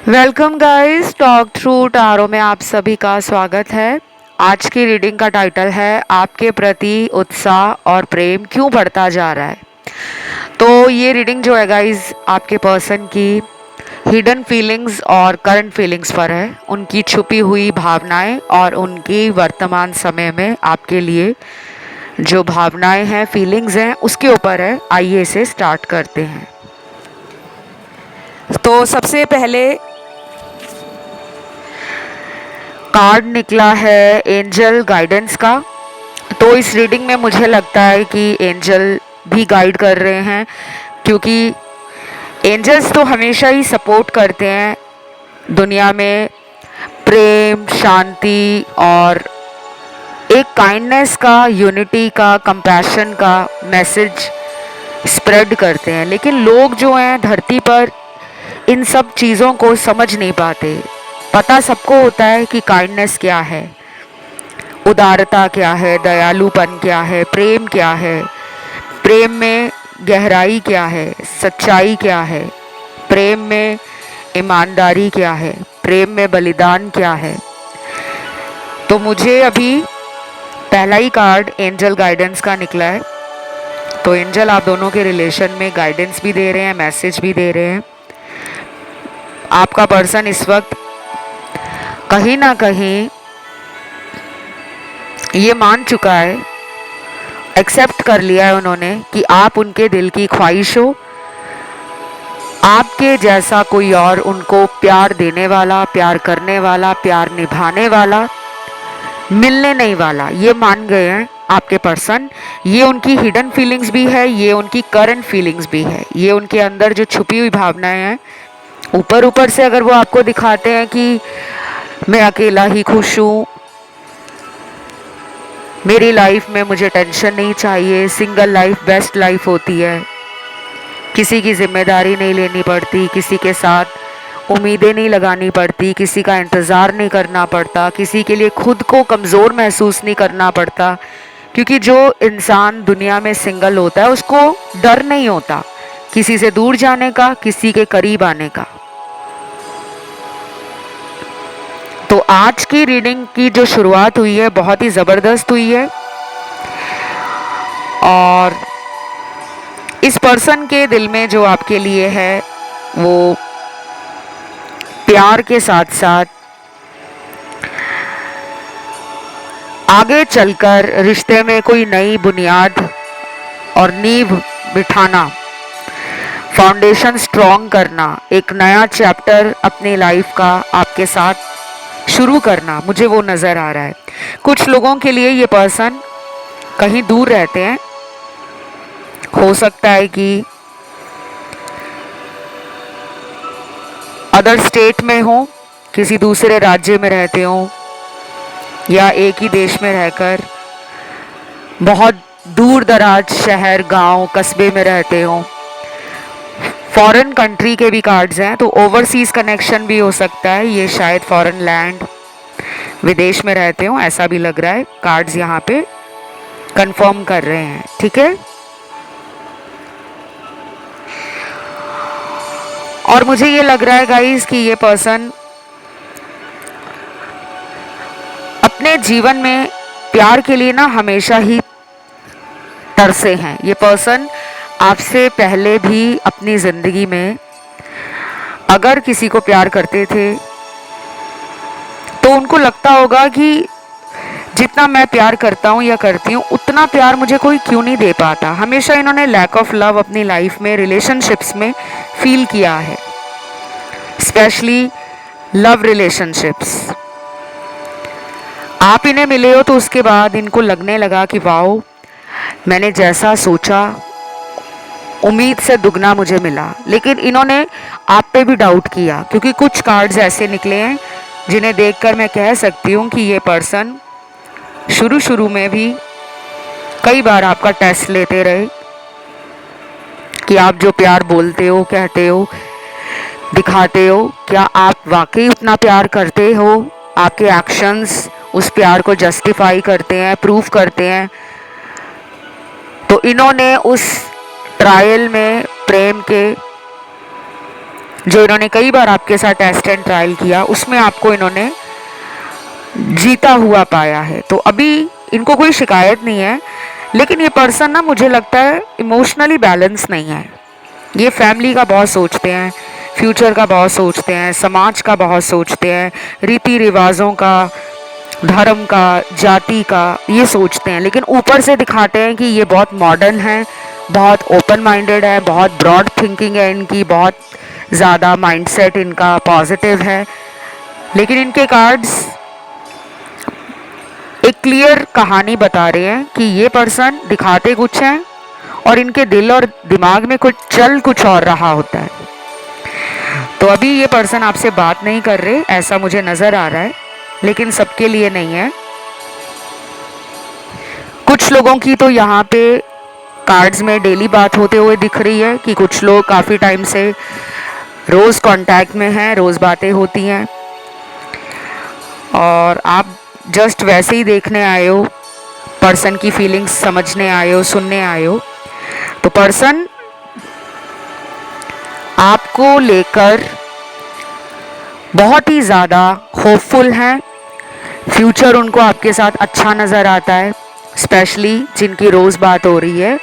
Welcome guys, talk through tarot में आप सभी का स्वागत है। आज की रीडिंग का टाइटल है आपके प्रति उत्साह और प्रेम क्यों बढ़ता जा रहा है। तो ये रीडिंग जो है गाइस आपके पर्सन की हिडन फीलिंग्स और करंट फीलिंग्स पर है, उनकी छुपी हुई भावनाएं और उनकी वर्तमान समय में आपके लिए जो भावनाएं हैं, फीलिंग्स हैं, उसके ऊपर है। आइए इसे स्टार्ट करते हैं। तो सबसे पहले कार्ड निकला है एंजल गाइडेंस का। तो इस रीडिंग में मुझे लगता है कि एंजल भी गाइड कर रहे हैं, क्योंकि एंजल्स तो हमेशा ही सपोर्ट करते हैं दुनिया में प्रेम, शांति और एक काइंडनेस का, यूनिटी का, कंपैशन का मैसेज स्प्रेड करते हैं। लेकिन लोग जो हैं धरती पर इन सब चीज़ों को समझ नहीं पाते। पता सबको होता है कि काइंडनेस क्या है, उदारता क्या है, दयालुपन क्या है, प्रेम क्या है, प्रेम में गहराई क्या है, सच्चाई क्या है, प्रेम में ईमानदारी क्या है, प्रेम में बलिदान क्या है। तो मुझे अभी पहला ही कार्ड एंजल गाइडेंस का निकला है। तो एंजल आप दोनों के रिलेशन में गाइडेंस भी दे रहे हैं, मैसेज भी दे रहे हैं। आपका पर्सन इस वक्त कहीं ना कहीं ये मान चुका है, एक्सेप्ट कर लिया है उन्होंने कि आप उनके दिल की ख्वाहिश हो। आपके जैसा कोई और उनको प्यार देने वाला, प्यार करने वाला, प्यार निभाने वाला मिलने नहीं वाला, ये मान गए हैं आपके पर्सन। ये उनकी हिडन फीलिंग्स भी है, ये उनकी करंट फीलिंग्स भी है, ये उनके अंदर जो छुपी हुई भावनाएं हैं। ऊपर ऊपर से अगर वो आपको दिखाते हैं कि मैं अकेला ही खुश हूँ, मेरी लाइफ में मुझे टेंशन नहीं चाहिए, सिंगल लाइफ बेस्ट लाइफ होती है, किसी की जिम्मेदारी नहीं लेनी पड़ती, किसी के साथ उम्मीदें नहीं लगानी पड़ती, किसी का इंतज़ार नहीं करना पड़ता, किसी के लिए खुद को कमज़ोर महसूस नहीं करना पड़ता। क्योंकि जो इंसान दुनिया में सिंगल होता है उसको डर नहीं होता किसी से दूर जाने का, किसी के करीब आने का। तो आज की रीडिंग की जो शुरुआत हुई है बहुत ही ज़बरदस्त हुई है, और इस पर्सन के दिल में जो आपके लिए है वो प्यार के साथ साथ आगे चलकर रिश्ते में कोई नई बुनियाद और नींव बिठाना, फाउंडेशन स्ट्रॉन्ग करना, एक नया चैप्टर अपनी लाइफ का आपके साथ शुरू करना, मुझे वो नज़र आ रहा है। कुछ लोगों के लिए ये पर्सन कहीं दूर रहते हैं, हो सकता है कि अदर स्टेट में हो, किसी दूसरे राज्य में रहते हो, या एक ही देश में रहकर बहुत दूर दराज शहर, गांव, कस्बे में रहते हो। फॉरेन कंट्री के भी कार्ड्स हैं, तो ओवरसीज कनेक्शन भी हो सकता है। ये शायद फॉरेन लैंड, विदेश में रहते हो, ऐसा भी लग रहा है। कार्ड्स यहाँ पे कंफर्म कर रहे हैं, ठीक है। और मुझे ये लग रहा है गाइस कि ये पर्सन अपने जीवन में प्यार के लिए ना हमेशा ही तरसे हैं। ये पर्सन आपसे पहले भी अपनी ज़िंदगी में अगर किसी को प्यार करते थे तो उनको लगता होगा कि जितना मैं प्यार करता हूँ या करती हूँ उतना प्यार मुझे कोई क्यों नहीं दे पाता। हमेशा इन्होंने लैक ऑफ लव अपनी लाइफ में, रिलेशनशिप्स में फील किया है, स्पेशली लव रिलेशनशिप्स। आप इन्हें मिले हो तो उसके बाद इनको लगने लगा कि वाओ, मैंने जैसा सोचा उम्मीद से दुगना मुझे मिला। लेकिन इन्होंने आप पे भी डाउट किया, क्योंकि कुछ कार्ड्स ऐसे निकले हैं जिन्हें देखकर मैं कह सकती हूँ कि ये पर्सन शुरू में भी कई बार आपका टेस्ट लेते रहे कि आप जो प्यार बोलते हो, कहते हो, दिखाते हो, क्या आप वाकई उतना प्यार करते हो। आपके एक्शंस उस प्यार को जस्टिफाई करते हैं, प्रूफ करते हैं। तो इन्होंने उस ट्रायल में, प्रेम के जो इन्होंने कई बार आपके साथ टेस्ट एंड ट्रायल किया, उसमें आपको इन्होंने जीता हुआ पाया है। तो अभी इनको कोई शिकायत नहीं है, लेकिन ये पर्सन ना मुझे लगता है इमोशनली बैलेंस नहीं है। ये फैमिली का बहुत सोचते हैं, फ्यूचर का बहुत सोचते हैं, समाज का बहुत सोचते हैं, रीति रिवाजों का, धर्म का, जाति का, ये सोचते हैं। लेकिन ऊपर से दिखाते हैं कि ये बहुत मॉडर्न है, बहुत ओपन माइंडेड है, बहुत ब्रॉड थिंकिंग है इनकी, बहुत ज़्यादा माइंडसेट इनका पॉजिटिव है। लेकिन इनके कार्ड्स एक क्लियर कहानी बता रहे हैं कि ये पर्सन दिखाते कुछ हैं और इनके दिल और दिमाग में कुछ और रहा होता है। तो अभी ये पर्सन आपसे बात नहीं कर रहे, ऐसा मुझे नज़र आ रहा है, लेकिन सबके लिए नहीं है। कुछ लोगों की तो यहाँ पे कार्ड्स में डेली बात होते हुए दिख रही है कि कुछ लोग काफ़ी टाइम से रोज़ कांटेक्ट में हैं, रोज़ बातें होती हैं, और आप जस्ट वैसे ही देखने आए हो, पर्सन की फीलिंग्स समझने आए हो, सुनने आए हो। तो पर्सन आपको लेकर बहुत ही ज़्यादा होपफुल हैं। फ्यूचर उनको आपके साथ अच्छा नज़र आता है, स्पेशली जिनकी रोज़ बात हो रही है,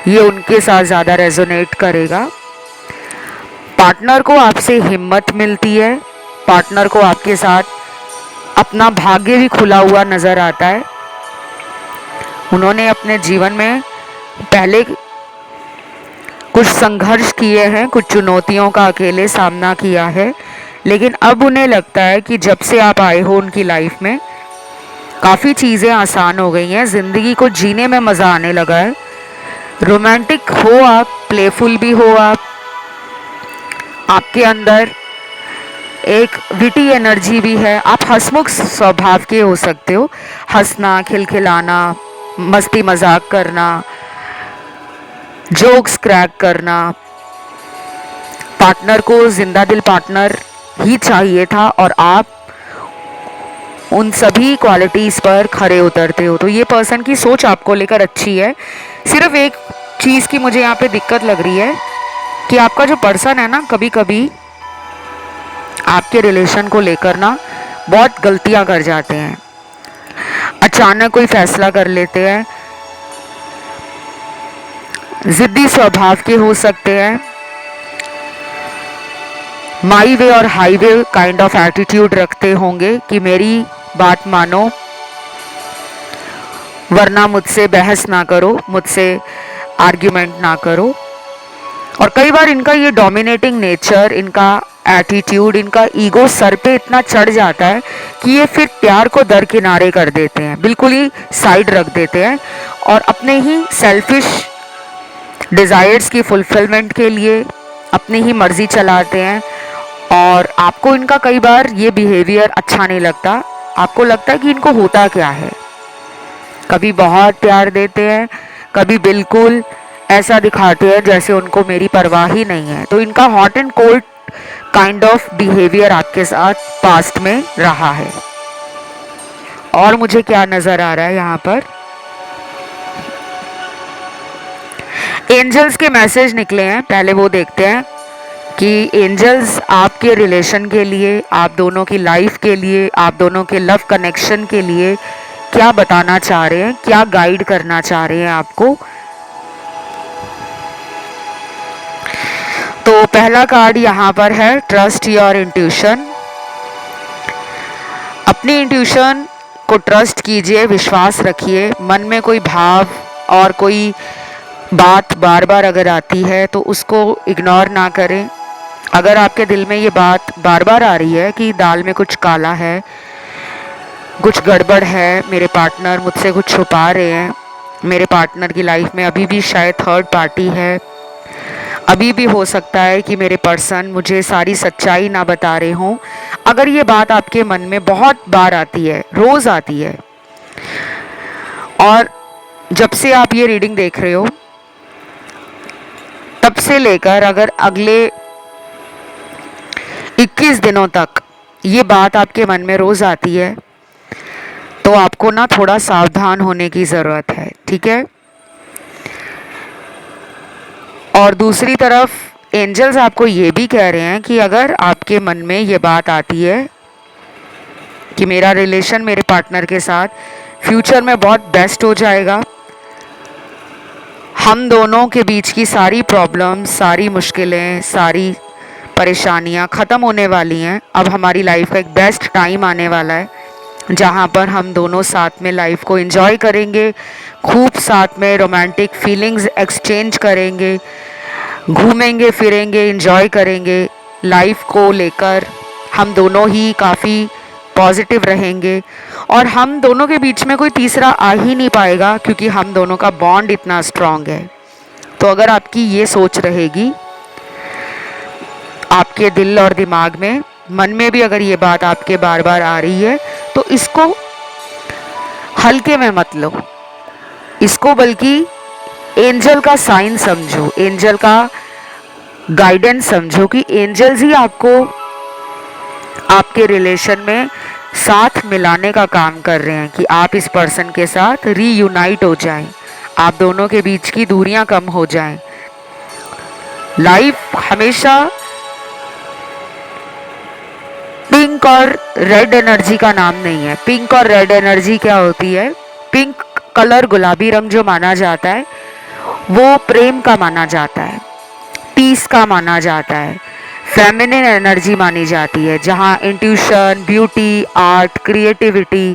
ये उनके साथ ज़्यादा रेजोनेट करेगा। पार्टनर को आपसे हिम्मत मिलती है, पार्टनर को आपके साथ अपना भाग्य भी खुला हुआ नज़र आता है। उन्होंने अपने जीवन में पहले कुछ संघर्ष किए हैं, कुछ चुनौतियों का अकेले सामना किया है, लेकिन अब उन्हें लगता है कि जब से आप आए हो उनकी लाइफ में, काफ़ी चीज़ें आसान हो गई हैं, ज़िंदगी को जीने में मज़ा आने लगा है। रोमांटिक हो आप, प्लेफुल भी हो आप, आपके अंदर एक विटी एनर्जी भी है, आप हंसमुख स्वभाव के हो सकते हो। हंसना, खिलखिलाना, मस्ती मजाक करना, जोक्स क्रैक करना। पार्टनर को जिंदा दिल पार्टनर ही चाहिए था और आप उन सभी क्वालिटीज़ पर खरे उतरते हो। तो ये पर्सन की सोच आपको लेकर अच्छी है। सिर्फ एक चीज़ की मुझे यहाँ पे दिक्कत लग रही है कि आपका जो पर्सन है ना, कभी कभी आपके रिलेशन को लेकर ना बहुत गलतियाँ कर जाते हैं, अचानक कोई फैसला कर लेते हैं, जिद्दी स्वभाव के हो सकते हैं, माई वे और हाईवे काइंड ऑफ एटीट्यूड रखते होंगे कि मेरी बात मानो वरना मुझसे बहस ना करो, मुझसे आर्ग्यूमेंट ना करो। और कई बार इनका ये डोमिनेटिंग नेचर, इनका एटीट्यूड, इनका ईगो सर पे इतना चढ़ जाता है कि ये फिर प्यार को दरकिनारे कर देते हैं, बिल्कुल ही साइड रख देते हैं और अपने ही सेल्फिश डिज़ायर्स की फुलफिलमेंट के लिए अपनी ही मर्जी चलाते हैं। और आपको इनका कई बार ये बिहेवियर अच्छा नहीं लगता, आपको लगता है कि इनको होता क्या है। कभी बहुत प्यार देते हैं, कभी बिल्कुल ऐसा दिखाते हैं जैसे उनको मेरी परवाह ही नहीं है। तो इनका hot and cold kind of behaviour आपके साथ पास्ट में रहा है। और मुझे क्या नज़र आ रहा है यहाँ पर, एंजल्स के मैसेज निकले हैं, पहले वो देखते हैं कि एंजल्स आपके रिलेशन के लिए, आप दोनों की लाइफ के लिए, आप दोनों के लव कनेक्शन के लिए क्या बताना चाह रहे हैं, क्या गाइड करना चाह रहे हैं आपको। तो पहला कार्ड यहाँ पर है ट्रस्ट योर इंट्यूशन। अपनी इंट्यूशन को ट्रस्ट कीजिए, विश्वास रखिए। मन में कोई भाव और कोई बात बार बार अगर आती है तो उसको इग्नोर ना करें। अगर आपके दिल में ये बात बार बार आ रही है कि दाल में कुछ काला है, कुछ गड़बड़ है, मेरे पार्टनर मुझसे कुछ छुपा रहे हैं, मेरे पार्टनर की लाइफ में अभी भी शायद थर्ड पार्टी है, अभी भी हो सकता है कि मेरे पर्सन मुझे सारी सच्चाई ना बता रहे हों, अगर ये बात आपके मन में बहुत बार आती है, रोज़ आती है, और जब से आप ये रीडिंग देख रहे हो तब से लेकर अगर अगले 21 दिनों तक ये बात आपके मन में रोज़ आती है, तो आपको ना थोड़ा सावधान होने की ज़रूरत है, ठीक है। और दूसरी तरफ एंजल्स आपको ये भी कह रहे हैं कि अगर आपके मन में ये बात आती है कि मेरा रिलेशन मेरे पार्टनर के साथ फ्यूचर में बहुत बेस्ट हो जाएगा, हम दोनों के बीच की सारी प्रॉब्लम्स, सारी मुश्किलें, सारी परेशानियां ख़त्म होने वाली हैं, अब हमारी लाइफ का एक बेस्ट टाइम आने वाला है जहाँ पर हम दोनों साथ में लाइफ को एंजॉय करेंगे, खूब साथ में रोमांटिक फीलिंग्स एक्सचेंज करेंगे, घूमेंगे फिरेंगे, एंजॉय करेंगे, लाइफ को लेकर हम दोनों ही काफ़ी पॉजिटिव रहेंगे और हम दोनों के बीच में कोई तीसरा आ ही नहीं पाएगा क्योंकि हम दोनों का बॉन्ड इतना स्ट्रांग है। तो अगर आपकी ये सोच रहेगी आपके दिल और दिमाग में, मन में भी अगर ये बात आपके बार बार आ रही है, तो इसको हल्के में मत लो, इसको बल्कि एंजल का साइन समझो, एंजल का गाइडेंस समझो कि एंजल्स ही आपको आपके रिलेशन में साथ मिलाने का काम कर रहे हैं कि आप इस पर्सन के साथ रीयूनाइट हो जाएं, आप दोनों के बीच की दूरियां कम हो जाएं। लाइफ हमेशा पिंक और रेड एनर्जी का नाम नहीं है। पिंक और रेड एनर्जी क्या होती है? पिंक कलर, गुलाबी रंग जो माना जाता है वो प्रेम का माना जाता है, पीस का माना जाता है, फेमिनिन एनर्जी मानी जाती है, जहाँ intuition, beauty, art, creativity,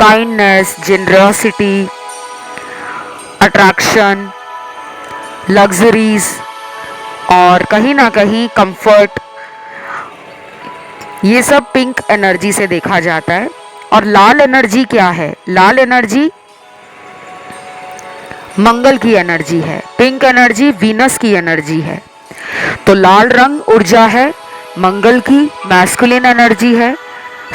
kindness, generosity, attraction, luxuries और कहीं ना कहीं कंफर्ट, ये सब पिंक एनर्जी से देखा जाता है। और लाल एनर्जी क्या है? लाल एनर्जी मंगल की एनर्जी है, पिंक एनर्जी वीनस की एनर्जी है। तो लाल रंग ऊर्जा है मंगल की, मैस्कुलिन एनर्जी है,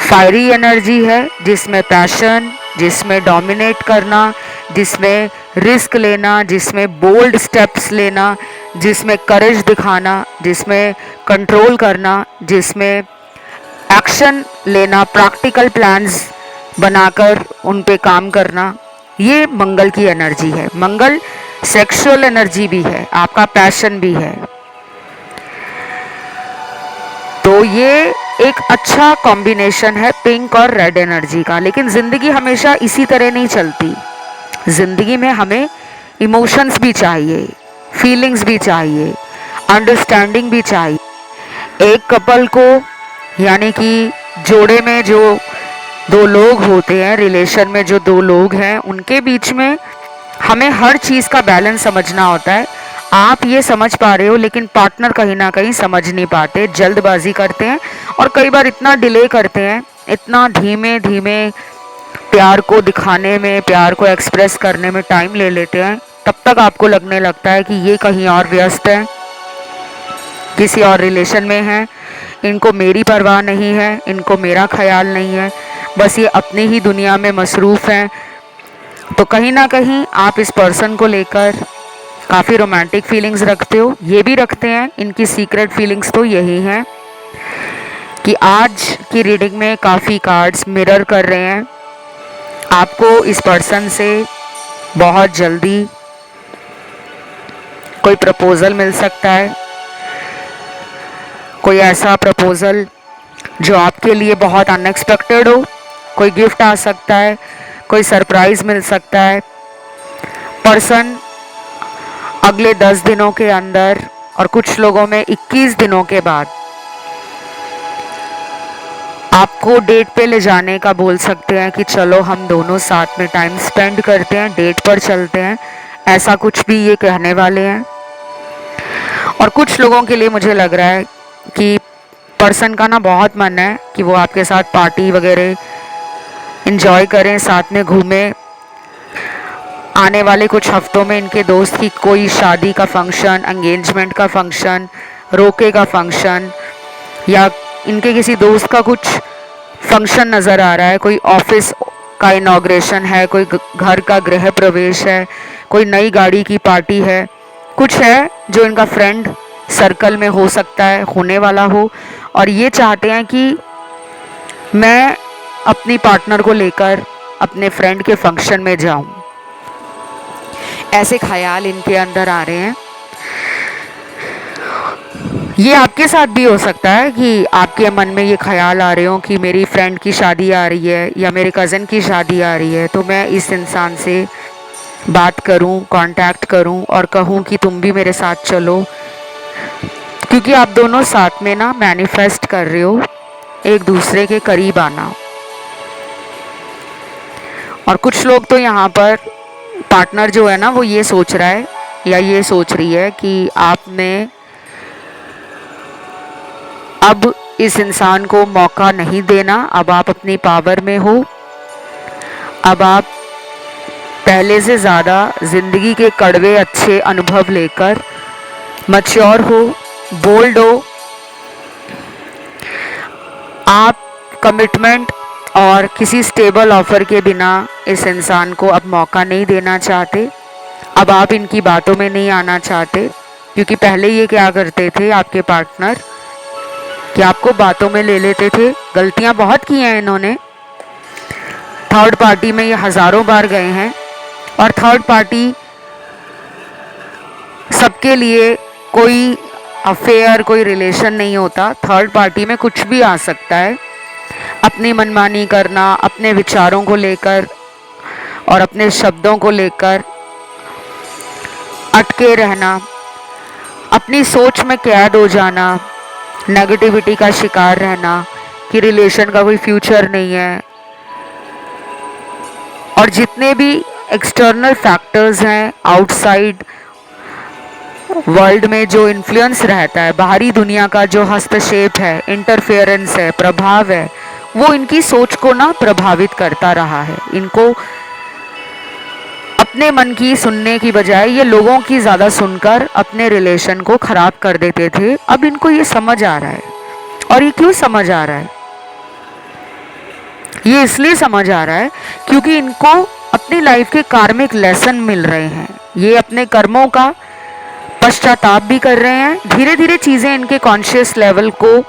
फायरी एनर्जी है जिसमें पैशन, जिसमें डोमिनेट करना, जिसमें रिस्क लेना, जिसमें बोल्ड स्टेप्स लेना, जिसमें करेज दिखाना, जिसमें कंट्रोल करना, जिसमें एक्शन लेना, प्रैक्टिकल प्लान्स बनाकर उन पे काम करना, ये मंगल की एनर्जी है। मंगल सेक्सुअल एनर्जी भी है, आपका पैशन भी है। तो ये एक अच्छा कॉम्बिनेशन है पिंक और रेड एनर्जी का। लेकिन ज़िंदगी हमेशा इसी तरह नहीं चलती। ज़िंदगी में हमें इमोशंस भी चाहिए, फीलिंग्स भी चाहिए, अंडरस्टैंडिंग भी चाहिए। एक कपल को, यानी कि जोड़े में जो दो लोग होते हैं, रिलेशन में जो दो लोग हैं, उनके बीच में हमें हर चीज़ का बैलेंस समझना होता है। आप ये समझ पा रहे हो लेकिन पार्टनर कहीं ना कहीं समझ नहीं पाते, जल्दबाजी करते हैं और कई बार इतना डिले करते हैं, इतना धीमे धीमे प्यार को दिखाने में, प्यार को एक्सप्रेस करने में टाइम ले लेते हैं। तब तक आपको लगने लगता है कि ये कहीं और व्यस्त है, किसी और रिलेशन में है, इनको मेरी परवाह नहीं है, इनको मेरा ख्याल नहीं है, बस ये अपनी ही दुनिया में मसरूफ़ हैं। तो कहीं ना कहीं आप इस पर्सन को लेकर काफ़ी रोमांटिक फीलिंग्स रखते हो, ये भी रखते हैं। इनकी सीक्रेट फीलिंग्स तो यही हैं कि आज की रीडिंग में काफ़ी कार्ड्स मिरर कर रहे हैं, आपको इस पर्सन से बहुत जल्दी कोई प्रपोज़ल मिल सकता है। कोई ऐसा प्रपोज़ल जो आपके लिए बहुत अनएक्सपेक्टेड हो, कोई गिफ्ट आ सकता है, कोई सरप्राइज़ मिल सकता है। पर्सन अगले 10 दिनों के अंदर और कुछ लोगों में 21 दिनों के बाद आपको डेट पे ले जाने का बोल सकते हैं कि चलो हम दोनों साथ में टाइम स्पेंड करते हैं, डेट पर चलते हैं, ऐसा कुछ भी ये कहने वाले हैं। और कुछ लोगों के लिए मुझे लग रहा है कि पर्सन का ना बहुत मन है कि वो आपके साथ पार्टी वगैरह एंजॉय करें, साथ में घूमें। आने वाले कुछ हफ्तों में इनके दोस्त की कोई शादी का फंक्शन, एंगेजमेंट का फंक्शन, रोके का फंक्शन, या इनके किसी दोस्त का कुछ फंक्शन नज़र आ रहा है। कोई ऑफिस का इनॉग्रेशन है, कोई घर का गृह प्रवेश है, कोई नई गाड़ी की पार्टी है, कुछ है जो इनका फ्रेंड सर्कल में हो सकता है, होने वाला हो। और ये चाहते हैं कि मैं अपनी पार्टनर को लेकर अपने फ्रेंड के फंक्शन में जाऊं, ऐसे ख्याल इनके अंदर आ रहे हैं। ये आपके साथ भी हो सकता है कि आपके मन में ये ख्याल आ रहे हो कि मेरी फ्रेंड की शादी आ रही है या मेरे कज़न की शादी आ रही है, तो मैं इस इंसान से बात करूं, कांटेक्ट करूं और कहूं कि तुम भी मेरे साथ चलो, क्योंकि आप दोनों साथ में ना मैनिफेस्ट कर रहे हो एक दूसरे के करीब आना। और कुछ लोग तो यहाँ पर पार्टनर जो है ना वो ये सोच रहा है या ये सोच रही है कि आपने अब इस इंसान को मौका नहीं देना, अब आप अपनी पावर में हो, अब आप पहले से ज़्यादा ज़िंदगी के कड़वे अच्छे अनुभव लेकर मैच्योर हो, बोल्ड हो, आप कमिटमेंट और किसी स्टेबल ऑफर के बिना इस इंसान को अब मौका नहीं देना चाहते, अब आप इनकी बातों में नहीं आना चाहते। क्योंकि पहले ये क्या करते थे आपके पार्टनर कि आपको बातों में ले लेते थे। गलतियां बहुत की हैं इन्होंने, थर्ड पार्टी में ये हज़ारों बार गए हैं। और थर्ड पार्टी सबके लिए कोई अफेयर, कोई रिलेशन नहीं होता। थर्ड पार्टी में कुछ भी आ सकता है। अपनी मनमानी करना, अपने विचारों को लेकर और अपने शब्दों को लेकर अटके रहना, अपनी सोच में कैद हो जाना, नेगेटिविटी का शिकार रहना कि रिलेशन का कोई फ्यूचर नहीं है। और जितने भी एक्सटर्नल फैक्टर्स हैं, आउटसाइड वर्ल्ड में जो इन्फ्लुएंस रहता है, बाहरी दुनिया का जो हस्तक्षेप है, इंटरफेरेंस है, प्रभाव है, वो इनकी सोच को ना प्रभावित करता रहा है। इनको अपने मन की सुनने की बजाय ये लोगों की ज़्यादा सुनकर अपने रिलेशन को ख़राब कर देते थे। अब इनको ये समझ आ रहा है। और ये क्यों समझ आ रहा है? ये इसलिए समझ आ रहा है क्योंकि इनको अपनी लाइफ के कार्मिक लेसन मिल रहे हैं। ये अपने कर्मों का पश्चाताप भी कर रहे हैं। धीरे धीरे चीज़ें इनके कॉन्शियस लेवल को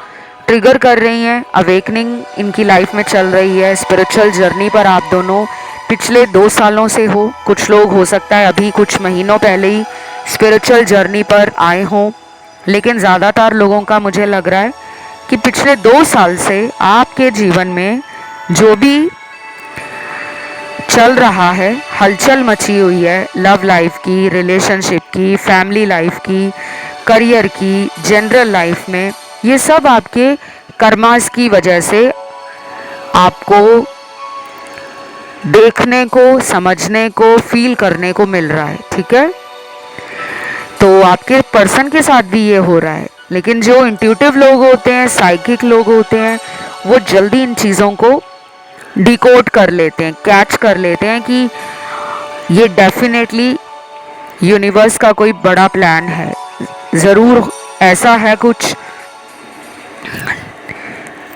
ट्रिगर कर रही हैं। अवेकनिंग इनकी लाइफ में चल रही है। स्पिरिचुअल जर्नी पर आप दोनों पिछले 2 सालों से हो। कुछ लोग हो सकता है अभी कुछ महीनों पहले ही स्पिरिचुअल जर्नी पर आए हों, लेकिन ज़्यादातर लोगों का मुझे लग रहा है कि पिछले 2 साल से आपके जीवन में जो भी चल रहा है, हलचल मची हुई है, लव लाइफ की, रिलेशनशिप की, फैमिली लाइफ की, करियर की, जनरल लाइफ में, ये सब आपके कर्मास की वजह से आपको देखने को, समझने को, फील करने को मिल रहा है। ठीक है, तो आपके पर्सन के साथ भी ये हो रहा है। लेकिन जो इंट्यूटिव लोग होते हैं, साइकिक लोग होते हैं, वो जल्दी इन चीज़ों को डिकोड कर लेते हैं, कैच कर लेते हैं कि ये डेफिनेटली यूनिवर्स का कोई बड़ा प्लान है, ज़रूर ऐसा है कुछ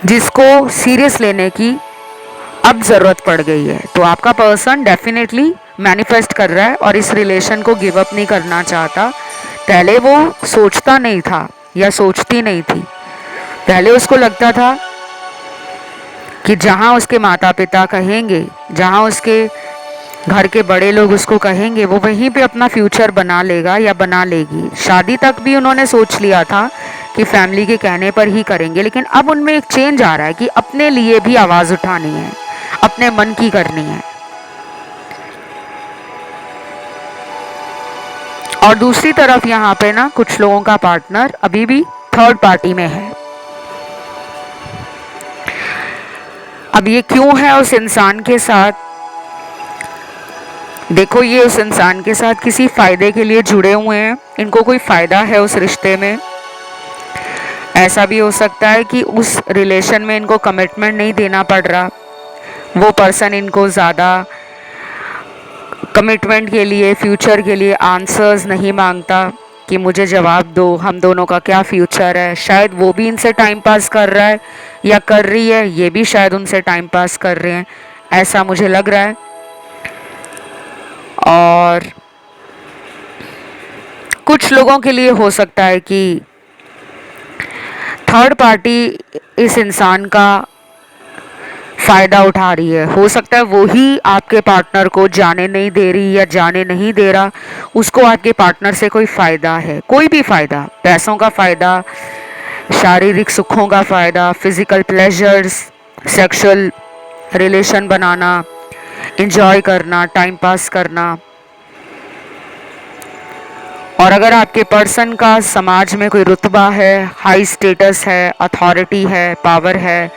जिसको सीरियस लेने की अब ज़रूरत पड़ गई है। तो आपका पर्सन डेफिनेटली मैनिफेस्ट कर रहा है और इस रिलेशन को गिव अप नहीं करना चाहता। पहले वो सोचता नहीं था या सोचती नहीं थी। पहले उसको लगता था कि जहाँ उसके माता पिता कहेंगे, जहाँ उसके घर के बड़े लोग उसको कहेंगे, वो वहीं पे अपना फ्यूचर बना लेगा या बना लेगी। शादी तक भी उन्होंने सोच लिया था कि फैमिली के कहने पर ही करेंगे। लेकिन अब उनमें एक चेंज आ रहा है कि अपने लिए भी आवाज़ उठानी है, अपने मन की करनी है। और दूसरी तरफ यहाँ पे ना कुछ लोगों का पार्टनर अभी भी थर्ड पार्टी में है। अब ये क्यों है उस इंसान के साथ? देखो, ये उस इंसान के साथ किसी फायदे के लिए जुड़े हुए हैं। इनको कोई फायदा है उस रिश्ते में। ऐसा भी हो सकता है कि उस रिलेशन में इनको कमिटमेंट नहीं देना पड़ रहा। वो पर्सन इनको ज़्यादा कमिटमेंट के लिए, फ्यूचर के लिए आंसर्स नहीं मांगता कि मुझे जवाब दो, हम दोनों का क्या फ्यूचर है। शायद वो भी इनसे टाइम पास कर रहा है या कर रही है, ये भी शायद उनसे टाइम पास कर रहे हैं, ऐसा मुझे लग रहा है। और कुछ लोगों के लिए हो सकता है कि थर्ड पार्टी इस इंसान का फ़ायदा उठा रही है। हो सकता है वो ही आपके पार्टनर को जाने नहीं दे रही या जाने नहीं दे रहा। उसको आपके पार्टनर से कोई फ़ायदा है, कोई भी फ़ायदा, पैसों का फ़ायदा, शारीरिक सुखों का फ़ायदा, फिज़िकल प्लेजर्स, सेक्सुअल रिलेशन बनाना, इंजॉय करना, टाइम पास करना। और अगर आपके पर्सन का समाज में कोई रुतबा है, हाई स्टेटस है, अथॉरिटी है, पावर है,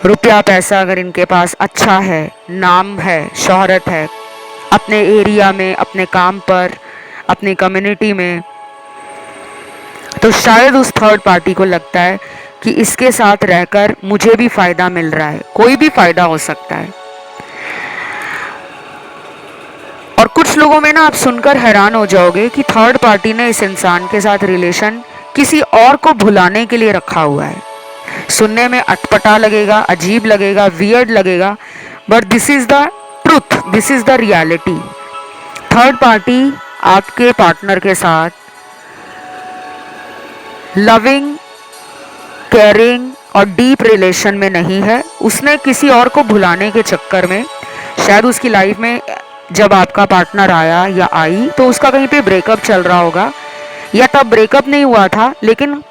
रुपया पैसा अगर इनके पास अच्छा है, नाम है, शोहरत है अपने एरिया में, अपने काम पर, अपनी कम्युनिटी में, तो शायद उस थर्ड पार्टी को लगता है कि इसके साथ रहकर मुझे भी फायदा मिल रहा है। कोई भी फायदा हो सकता है। और कुछ लोगों में ना आप सुनकर हैरान हो जाओगे कि थर्ड पार्टी ने इस इंसान के साथ रिलेशन किसी और को भुलाने के लिए रखा हुआ है। सुनने में अटपटा लगेगा, अजीब लगेगा, वियर्ड लगेगा, but this is the truth, this is the reality. Third party आपके पार्टनर के साथ लविंग, केयरिंग और डीप रिलेशन में नहीं है। उसने किसी और को भुलाने के चक्कर में, शायद उसकी लाइफ में जब आपका पार्टनर आया या आई तो उसका कहीं पे ब्रेकअप चल रहा होगा, या तब ब्रेकअप नहीं हुआ था लेकिन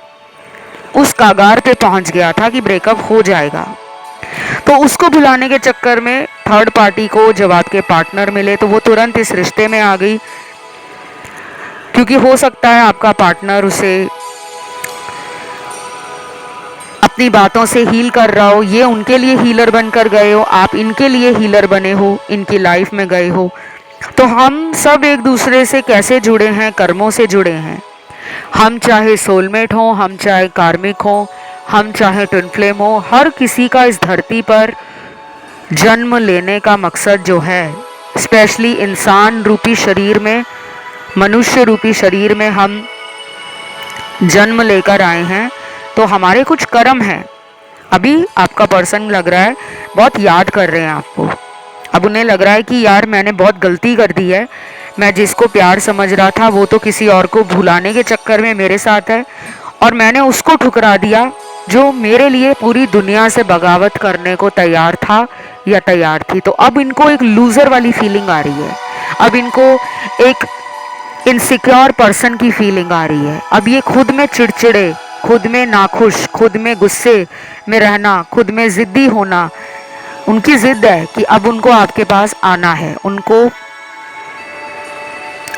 उस कागार पे पहुंच गया था कि ब्रेकअप हो जाएगा। तो उसको भुलाने के चक्कर में थर्ड पार्टी को जब आपके पार्टनर मिले तो वो तुरंत इस रिश्ते में आ गई, क्योंकि हो सकता है आपका पार्टनर उसे अपनी बातों से हील कर रहा हो, ये उनके लिए हीलर बनकर गए हो, आप इनके लिए हीलर बने हो, इनकी लाइफ में गए हो। तो हम सब एक दूसरे से कैसे जुड़े हैं? कर्मों से जुड़े हैं। हम चाहे सोलमेट हो, हम चाहे कार्मिक हो, हम चाहे ट्विन फ्लेम हो, हर किसी का इस धरती पर जन्म लेने का मकसद जो है, स्पेशली इंसान रूपी शरीर में, मनुष्य रूपी शरीर में हम जन्म लेकर आए हैं, तो हमारे कुछ कर्म हैं। अभी आपका पर्सन लग रहा है बहुत याद कर रहे हैं आपको, अब उन्हें लग रहा है कि यार मैंने बहुत गलती कर दी है, मैं जिसको प्यार समझ रहा था वो तो किसी और को भुलाने के चक्कर में मेरे साथ है, और मैंने उसको ठुकरा दिया जो मेरे लिए पूरी दुनिया से बगावत करने को तैयार था या तैयार थी। तो अब इनको एक लूज़र वाली फीलिंग आ रही है, अब इनको एक इनसिक्योर पर्सन की फीलिंग आ रही है। अब ये खुद में चिड़चिड़े, खुद में नाखुश, खुद में गुस्से में रहना, खुद में ज़िद्दी होना, उनकी ज़िद है कि अब उनको आपके पास आना है, उनको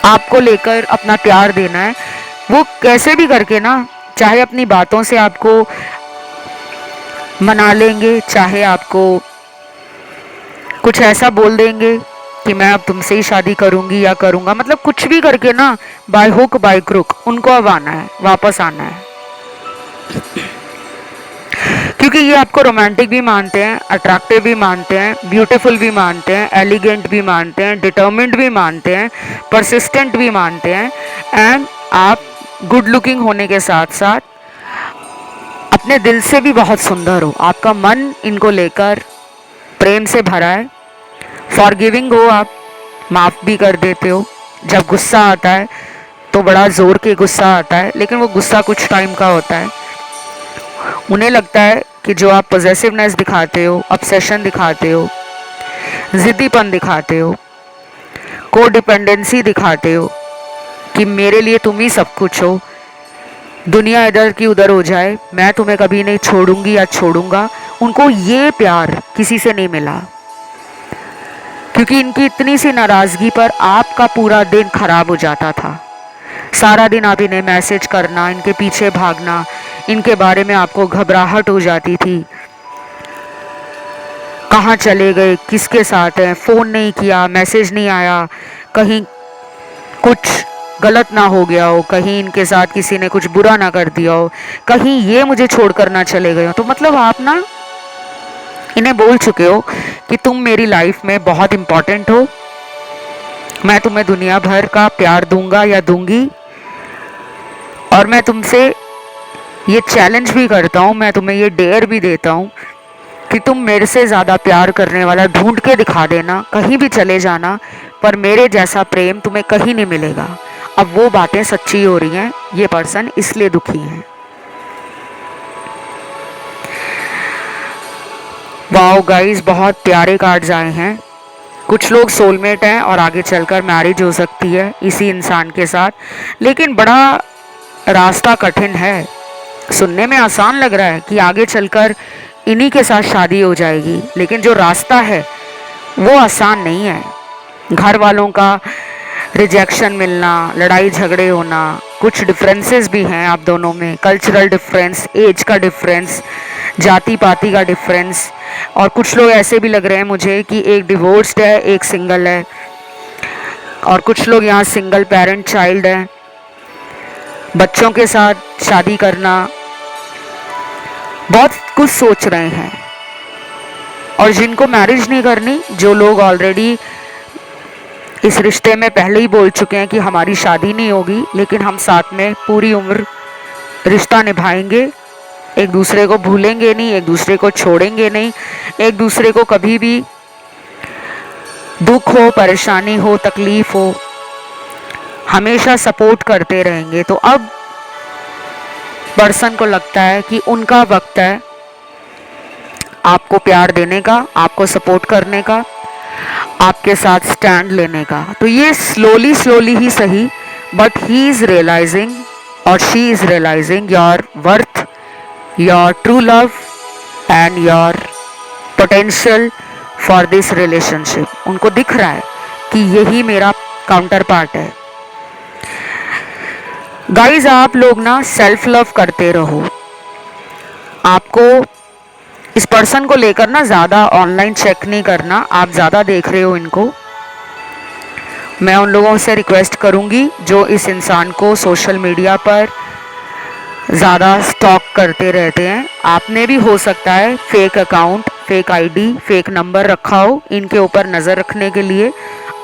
आपको लेकर अपना प्यार देना है। वो कैसे भी करके ना, चाहे अपनी बातों से आपको मना लेंगे, चाहे आपको कुछ ऐसा बोल देंगे कि मैं अब तुमसे ही शादी करूंगी या करूंगा, मतलब कुछ भी करके ना, बाय हुक बाय क्रुक उनको अब आना है, वापस आना है। क्योंकि ये आपको रोमांटिक भी मानते हैं, अट्रैक्टिव भी मानते हैं, ब्यूटीफुल भी मानते हैं, एलिगेंट भी मानते हैं, डिटर्मिन्ड भी मानते हैं, परसिस्टेंट भी मानते हैं, एंड आप गुड लुकिंग होने के साथ साथ अपने दिल से भी बहुत सुंदर हो। आपका मन इनको लेकर प्रेम से भरा है, फॉरगिविंग हो, आप माफ़ भी कर देते हो। जब गुस्सा आता है तो बड़ा ज़ोर के गुस्सा आता है, लेकिन वो गुस्सा कुछ टाइम का होता है। उन्हें लगता है कि जो आप पॉजेसिवनेस दिखाते हो, ऑब्सेशन दिखाते हो, ज़िद्दीपन दिखाते हो, को डिपेंडेंसी दिखाते हो कि मेरे लिए तुम ही सब कुछ हो, दुनिया इधर की उधर हो जाए मैं तुम्हें कभी नहीं छोड़ूंगी या छोड़ूंगा, उनको ये प्यार किसी से नहीं मिला। क्योंकि इनकी इतनी सी नाराज़गी पर आपका पूरा दिन खराब हो जाता था। सारा दिन आप इन्हें मैसेज करना, इनके पीछे भागना, इनके बारे में आपको घबराहट हो जाती थी, कहाँ चले गए, किसके साथ हैं, फ़ोन नहीं किया, मैसेज नहीं आया, कहीं कुछ गलत ना हो गया हो, कहीं इनके साथ किसी ने कुछ बुरा ना कर दिया हो, कहीं ये मुझे छोड़कर ना चले गए हो। तो मतलब आप ना इन्हें बोल चुके हो कि तुम मेरी लाइफ में बहुत इम्पोर्टेंट हो, मैं तुम्हें दुनिया भर का प्यार दूंगा या दूंगी, और मैं तुमसे ये चैलेंज भी करता हूँ, मैं तुम्हें ये डेयर भी देता हूँ कि तुम मेरे से ज़्यादा प्यार करने वाला ढूंढ के दिखा देना, कहीं भी चले जाना, पर मेरे जैसा प्रेम तुम्हें कहीं नहीं मिलेगा। अब वो बातें सच्ची हो रही हैं, ये पर्सन इसलिए दुखी हैं। वाओ गाइस, बहुत प्यारे कार्ड्स आए हैं। कुछ लोग सोलमेट हैं और आगे चलकर मैरिज हो सकती है इसी इंसान के साथ, लेकिन बड़ा रास्ता कठिन है। सुनने में आसान लग रहा है कि आगे चलकर इन्हीं के साथ शादी हो जाएगी, लेकिन जो रास्ता है वो आसान नहीं है। घर वालों का रिजेक्शन मिलना, लड़ाई झगड़े होना, कुछ डिफरेंसेस भी हैं आप दोनों में, कल्चरल डिफरेंस, एज का डिफरेंस, जाति पाति का डिफरेंस। और कुछ लोग ऐसे भी लग रहे हैं मुझे कि एक डिवोर्स्ड है, एक सिंगल है, और कुछ लोग यहाँ सिंगल पेरेंट चाइल्ड है। बच्चों के साथ शादी करना, बहुत कुछ सोच रहे हैं। और जिनको मैरिज नहीं करनी, जो लोग ऑलरेडी इस रिश्ते में पहले ही बोल चुके हैं कि हमारी शादी नहीं होगी, लेकिन हम साथ में पूरी उम्र रिश्ता निभाएंगे, एक दूसरे को भूलेंगे नहीं, एक दूसरे को छोड़ेंगे नहीं, एक दूसरे को कभी भी दुख हो, परेशानी हो, तकलीफ हो, हमेशा सपोर्ट करते रहेंगे। तो अब पर्सन को लगता है कि उनका वक्त है आपको प्यार देने का, आपको सपोर्ट करने का, आपके साथ स्टैंड लेने का। तो ये स्लोली स्लोली ही सही, बट ही इज रियलाइजिंग और she is realising your worth, your true love and your potential for this relationship. उनको दिख रहा है कि यही मेरा काउंटर पार्ट है। गाइज, आप लोग ना सेल्फ लव करते रहो। आपको इस पर्सन को लेकर ना ज़्यादा ऑनलाइन चेक नहीं करना। आप ज़्यादा देख रहे हो इनको, मैं उन लोगों से रिक्वेस्ट करूंगी जो इस इंसान को सोशल मीडिया पर ज़्यादा स्टॉक करते रहते हैं। आपने भी हो सकता है fake account, fake ID, fake number रखा हो इनके ऊपर नज़र रखने के लिए।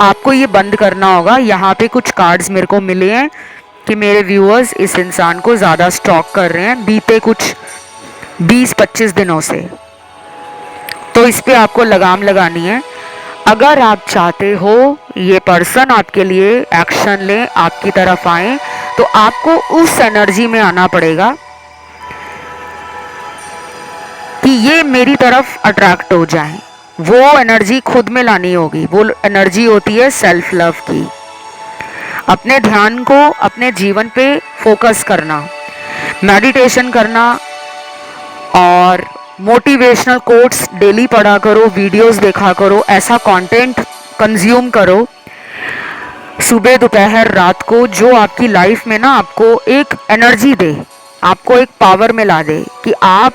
आपको ये बंद करना होगा। यहाँ पे कुछ कार्ड्स मेरे को मिले हैं कि मेरे व्यूअर्स इस इंसान को ज़्यादा स्टॉक कर रहे हैं बीते कुछ 20-25 दिनों से। तो इस पे आपको लगाम लगानी है। अगर आप चाहते हो ये पर्सन आपके लिए एक्शन ले, आपकी तरफ आए, तो आपको उस एनर्जी में आना पड़ेगा कि ये मेरी तरफ अट्रैक्ट हो जाए। वो एनर्जी खुद में लानी होगी। वो एनर्जी होती है सेल्फ लव की। अपने ध्यान को अपने जीवन पे फोकस करना, मेडिटेशन करना और मोटिवेशनल कोट्स डेली पढ़ा करो, वीडियोस देखा करो, ऐसा कंटेंट कंज्यूम करो सुबह, दोपहर, रात को, जो आपकी लाइफ में ना आपको एक एनर्जी दे, आपको एक पावर में ला दे कि आप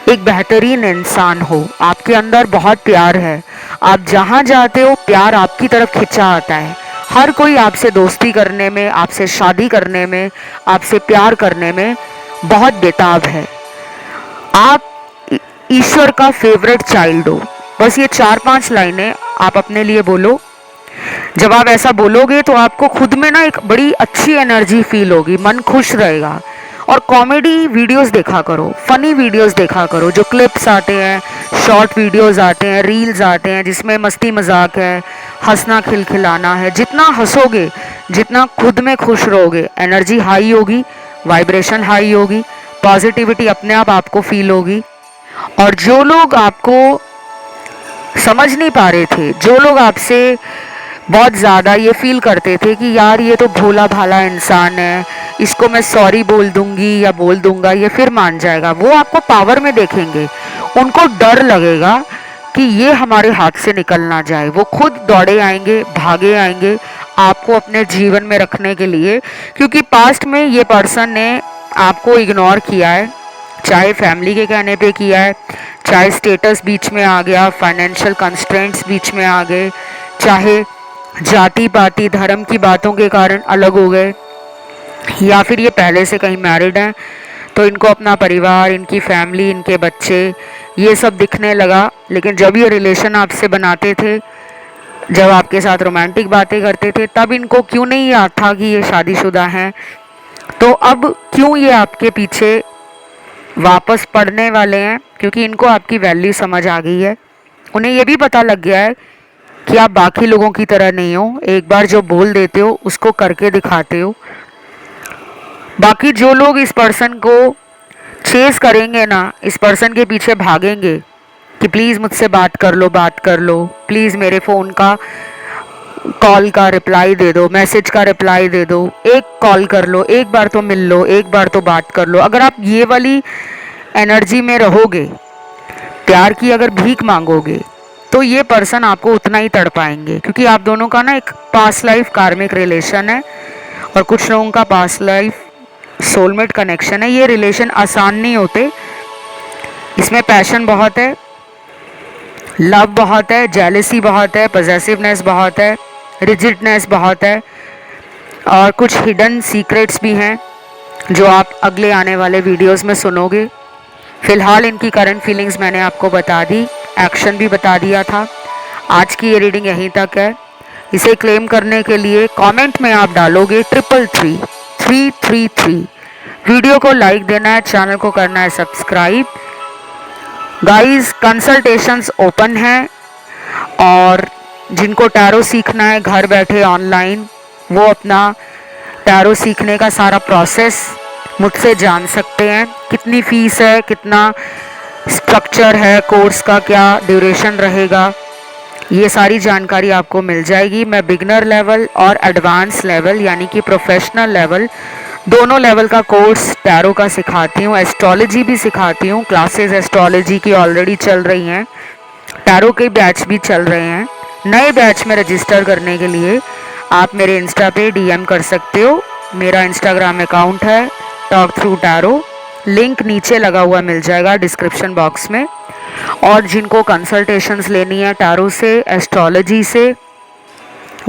एक बेहतरीन इंसान हो। आपके अंदर बहुत प्यार है। आप जहाँ जाते हो प्यार आपकी तरफ खिंचा आता है। हर कोई आपसे दोस्ती करने में, आपसे शादी करने में, आपसे प्यार करने में बहुत बेताब है। आप ईश्वर का फेवरेट चाइल्ड हो। बस ये 4-5 लाइनें आप अपने लिए बोलो। जब आप ऐसा बोलोगे तो आपको खुद में ना एक बड़ी अच्छी एनर्जी फील होगी, मन खुश रहेगा। और कॉमेडी वीडियोस देखा करो, फनी वीडियोस देखा करो, जो क्लिप्स आते हैं, शॉर्ट वीडियोस आते हैं, रील्स आते हैं जिसमें मस्ती मजाक है, हंसना खिलखिलाना है। जितना हंसोगे, जितना खुद में खुश रहोगे, एनर्जी हाई होगी, वाइब्रेशन हाई होगी, पॉजिटिविटी अपने आप आपको फील होगी। और जो लोग आपको समझ नहीं पा रहे थे, जो लोग आपसे बहुत ज़्यादा ये फील करते थे कि यार ये तो भोला भाला इंसान है, इसको मैं सॉरी बोल दूंगी या बोल दूंगा ये फिर मान जाएगा, वो आपको पावर में देखेंगे। उनको डर लगेगा कि ये हमारे हाथ से निकल ना जाए। वो खुद दौड़े आएंगे, भागे आएंगे आपको अपने जीवन में रखने के लिए, क्योंकि पास्ट में ये पर्सन ने आपको इग्नोर किया है। चाहे फैमिली के कहने पे किया है, चाहे स्टेटस बीच में आ गया, फाइनेंशियल कंस्ट्रेंट्स बीच में आ गए, चाहे जाति पाति धर्म की बातों के कारण अलग हो गए, या फिर ये पहले से कहीं मैरिड हैं तो इनको अपना परिवार, इनकी फैमिली, इनके बच्चे ये सब दिखने लगा। लेकिन जब ये रिलेशन आपसे बनाते थे, जब आपके साथ रोमांटिक बातें करते थे, तब इनको क्यों नहीं याद था कि ये शादीशुदा हैं। तो अब क्यों ये आपके पीछे वापस पड़ने वाले हैं, क्योंकि इनको आपकी वैल्यू समझ आ गई है। उन्हें ये भी पता लग गया है कि आप बाकी लोगों की तरह नहीं हो। एक बार जो बोल देते हो उसको करके दिखाते हो। बाकी जो लोग इस पर्सन को चेस करेंगे ना, इस पर्सन के पीछे भागेंगे कि प्लीज़ मुझसे बात कर लो, बात कर लो, प्लीज़ मेरे फ़ोन का कॉल का रिप्लाई दे दो, मैसेज का रिप्लाई दे दो, एक कॉल कर लो, एक बार तो मिल लो, एक बार तो बात कर लो। अगर आप ये वाली एनर्जी में रहोगे, प्यार की अगर भीख मांगोगे, तो ये पर्सन आपको उतना ही तड़ पाएंगे, क्योंकि आप दोनों का ना एक पास्ट लाइफ कार्मिक रिलेशन है और कुछ लोगों का पास्ट लाइफ सोलमेट कनेक्शन है। ये रिलेशन आसान नहीं होते, इसमें पैशन बहुत है, लव बहुत है, जेलसी बहुत है, पॉसेसिवनेस बहुत है, रिजिडनेस बहुत है और कुछ हिडन सीक्रेट्स भी हैं जो आप अगले आने वाले वीडियोस में सुनोगे। फिलहाल इनकी करंट फीलिंग्स मैंने आपको बता दी, एक्शन भी बता दिया था। आज की ये रीडिंग यहीं तक है। इसे क्लेम करने के लिए कमेंट में आप डालोगे 333 वीडियो को लाइक देना है, चैनल को करना है सब्सक्राइब। गाइस, कंसल्टेशंस ओपन हैं और जिनको टैरो सीखना है घर बैठे ऑनलाइन, वो अपना टैरो सीखने का सारा प्रोसेस मुझसे जान सकते हैं। कितनी फ़ीस है, कितना स्ट्रक्चर है कोर्स का, क्या ड्यूरेशन रहेगा, ये सारी जानकारी आपको मिल जाएगी। मैं बिगनर लेवल और एडवांस लेवल यानी कि प्रोफेशनल लेवल दोनों लेवल का कोर्स टैरो का सिखाती हूँ। एस्ट्रोलॉजी भी सिखाती हूँ, क्लासेस एस्ट्रोलॉजी की ऑलरेडी चल रही हैं, टैरो के बैच भी चल रहे हैं। नए बैच में रजिस्टर करने के लिए आप मेरे इंस्टा पे डीएम कर सकते हो। मेरा इंस्टाग्राम अकाउंट है टॉक थ्रू टैरो, लिंक नीचे लगा हुआ मिल जाएगा डिस्क्रिप्शन बॉक्स में। और जिनको कंसल्टेशंस लेनी है टैरो से, एस्ट्रोलॉजी से,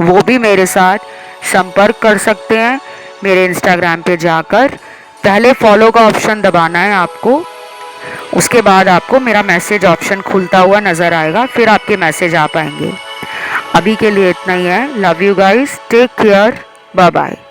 वो भी मेरे साथ संपर्क कर सकते हैं। मेरे इंस्टाग्राम पे जाकर पहले फॉलो का ऑप्शन दबाना है आपको, उसके बाद आपको मेरा मैसेज ऑप्शन खुलता हुआ नज़र आएगा, फिर आपके मैसेज आ पाएंगे। अभी के लिए इतना ही है। Love you guys, take care, bye bye.